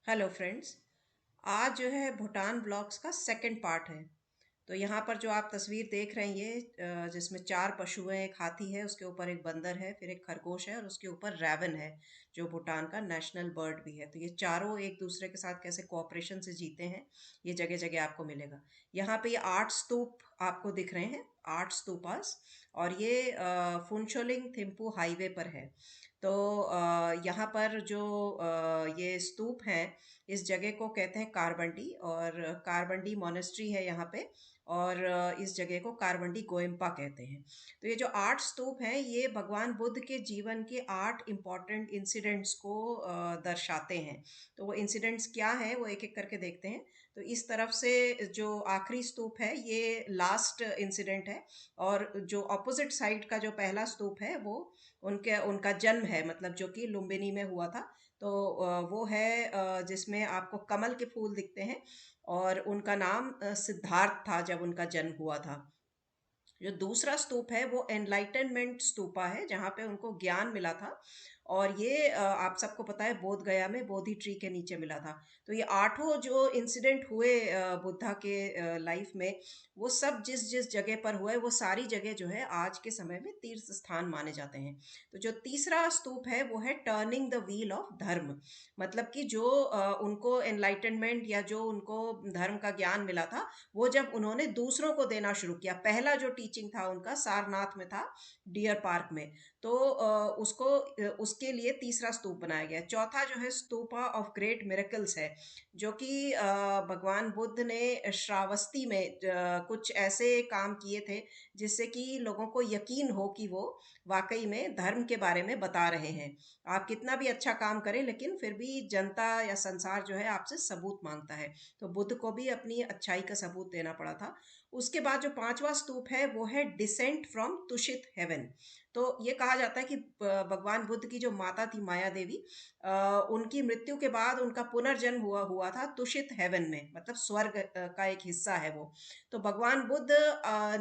Hello friends. आज जो है भूटान ब्लॉग्स का सेकंड पार्ट है। तो यहाँ पर जो आप तस्वीर देख रहे हैं ये जिसमें 4 पशु हैं, एक हाथी है, उसके ऊपर एक बंदर है, फिर एक खरगोश है और उसके ऊपर रैवन है जो भूटान का नेशनल बर्ड भी है। तो ये चारों एक दूसरे के साथ कैसे कोऑपरेशन से जीते हैं ये जगह जगह आपको मिलेगा। यहाँ पे ये 8 स्तूप आपको दिख रहे हैं, 8 स्तूपास, और ये फुनचोलिंग थिम्पू हाईवे पर है। तो यहाँ पर जो ये स्तूप हैं इस जगह को कहते हैं कारबंडी, और कारबंडी मोनेस्ट्री है यहाँ पे, और इस जगह को कारवंडी गोयम्पा कहते हैं। तो ये जो 8 स्तूप हैं ये भगवान बुद्ध के जीवन के 8 इम्पॉर्टेंट इंसिडेंट्स को दर्शाते हैं। तो वो इंसिडेंट्स क्या हैं वो एक एक करके देखते हैं। तो इस तरफ से जो आखिरी स्तूप है ये लास्ट इंसिडेंट है, और जो ऑपोजिट साइड का जो पहला स्तूप है वो उनका जन्म है, मतलब जो कि लुम्बिनी में हुआ था। तो वो है जिसमें आपको कमल के फूल दिखते हैं, और उनका नाम सिद्धार्थ था जब उनका जन्म हुआ था। जो दूसरा स्तूप है वो एनलाइटनमेंट स्तूपा है जहाँ पे उनको ज्ञान मिला था, और ये आप सबको पता है बोध गया में बोधि ट्री के नीचे मिला था। तो ये 8 जो इंसिडेंट हुए बुद्धा के लाइफ में, वो सब जिस जिस जगह पर हुए वो सारी जगह जो है आज के समय में तीर्थ स्थान माने जाते हैं। तो जो तीसरा स्तूप है वो है टर्निंग द व्हील ऑफ धर्म। मतलब कि जो उनको एनलाइटनमेंट या जो उनको धर्म का ज्ञान मिला था वो जब उन्होंने दूसरों को देना शुरू किया। पहला जो टीचिंग था उनका सारनाथ में था, डियर पार्क में। तो उसके लिए तीसरा स्तूप बनाया गया। चौथा जो है स्तूपा ऑफ ग्रेट मिरेकल्स है, जो कि भगवान बुद्ध ने श्रावस्ती में कुछ ऐसे काम किए थे जिससे कि लोगों को यकीन हो कि वो वाकई में धर्म के बारे में बता रहे हैं। आप कितना भी अच्छा काम करें लेकिन फिर भी जनता या संसार जो है आपसे सबूत मांगता है। तो बुद्ध को भी अपनी अच्छाई का सबूत देना पड़ा था। उसके बाद जो 5वां स्तूप है वो है डिसेंट फ्रॉम तुषित हेवन। तो ये कहा जाता है कि भगवान बुद्ध की जो माता थी माया देवी, उनकी मृत्यु के बाद उनका पुनर्जन्म हुआ था तुषित हेवन में, मतलब स्वर्ग का एक हिस्सा है वो। तो भगवान बुद्ध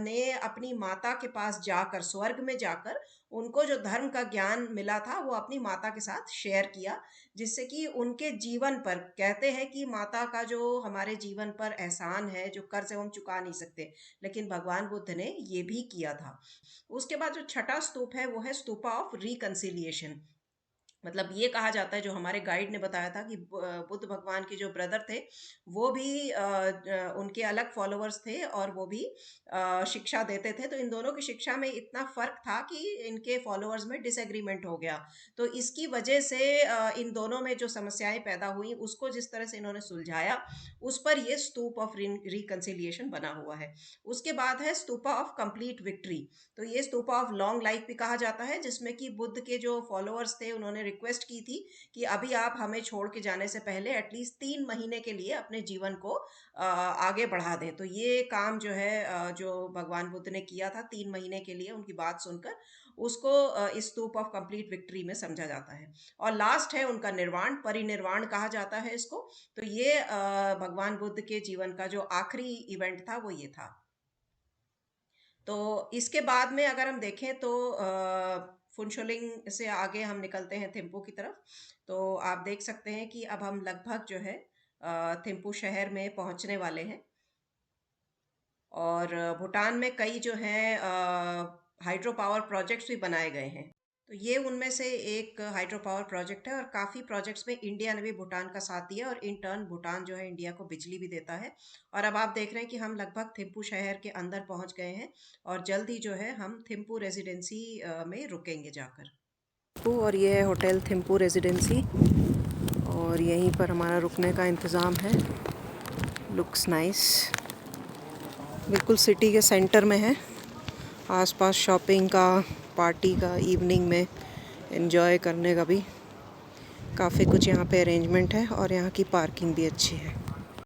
ने अपनी माता के पास जाकर, स्वर्ग में जाकर, उनको जो धर्म का ज्ञान मिला था वो अपनी माता के साथ शेयर किया, जिससे कि उनके जीवन पर, कहते हैं कि माता का जो हमारे जीवन पर एहसान है, जो कर्ज हम चुका नहीं सकते, लेकिन भगवान बुद्ध ने ये भी किया था। उसके बाद जो छठा स्तूप है वो है स्तूपा ऑफ रिकंसिलिएशन। मतलब ये कहा जाता है, जो हमारे गाइड ने बताया था, कि बुद्ध भगवान के जो ब्रदर थे वो भी उनके अलग फॉलोअर्स थे और वो भी शिक्षा देते थे। तो इन दोनों की शिक्षा में इतना फर्क था कि इनके फॉलोअर्स में डिसएग्रीमेंट हो गया। तो इसकी वजह से इन दोनों में जो समस्याएं पैदा हुई उसको जिस तरह से इन्होंने सुलझाया, उस पर ये स्तूप ऑफ रिकंसिलिएशन बना हुआ है। उसके बाद है स्तूपा ऑफ कंप्लीट विक्ट्री। तो ये स्तूपा ऑफ लॉन्ग लाइफ भी कहा जाता है, जिसमें कि बुद्ध के जो फॉलोअर्स थे उन्होंने रिक्वेस्ट की थी कि अभी आप हमें छोड़ के जाने से पहले एटलीस्ट 3 महीने के लिए अपने जीवन को आगे बढ़ा दें। तो ये काम जो है जो भगवान बुद्ध ने किया था 3 महीने के लिए उनकी बात सुनकर, उसको इस स्तूप ऑफ कंप्लीट विक्ट्री में समझा जाता है। और लास्ट है उनका निर्वाण, परिनिर्वाण कहा जाता है इसको। तो ये भगवान बुद्ध के जीवन का जो आखिरी इवेंट था वो ये था। तो इसके बाद में अगर हम देखें तो फुनशोलिंग से आगे हम निकलते हैं थिम्पू की तरफ। तो आप देख सकते हैं कि अब हम लगभग जो है थिम्पू शहर में पहुंचने वाले हैं। और भूटान में कई जो हैं हाइड्रो पावर प्रोजेक्ट्स भी बनाए गए हैं। तो ये उनमें से एक हाइड्रो पावर प्रोजेक्ट है, और काफ़ी प्रोजेक्ट्स में इंडिया ने भी भूटान का साथ दिया, और इन टर्न भूटान जो है इंडिया को बिजली भी देता है। और अब आप देख रहे हैं कि हम लगभग थिम्पू शहर के अंदर पहुंच गए हैं, और जल्द ही जो है हम थिम्पू रेजिडेंसी में रुकेंगे जाकर। और ये है होटल थिम्पू रेजिडेंसी, और यहीं पर हमारा रुकने का इंतज़ाम है। लुक्स नाइस, बिल्कुल सिटी के सेंटर में है। आसपास शॉपिंग का, पार्टी का, इवनिंग में एंजॉय करने का भी काफ़ी कुछ यहाँ पे अरेंजमेंट है, और यहाँ की पार्किंग भी अच्छी है।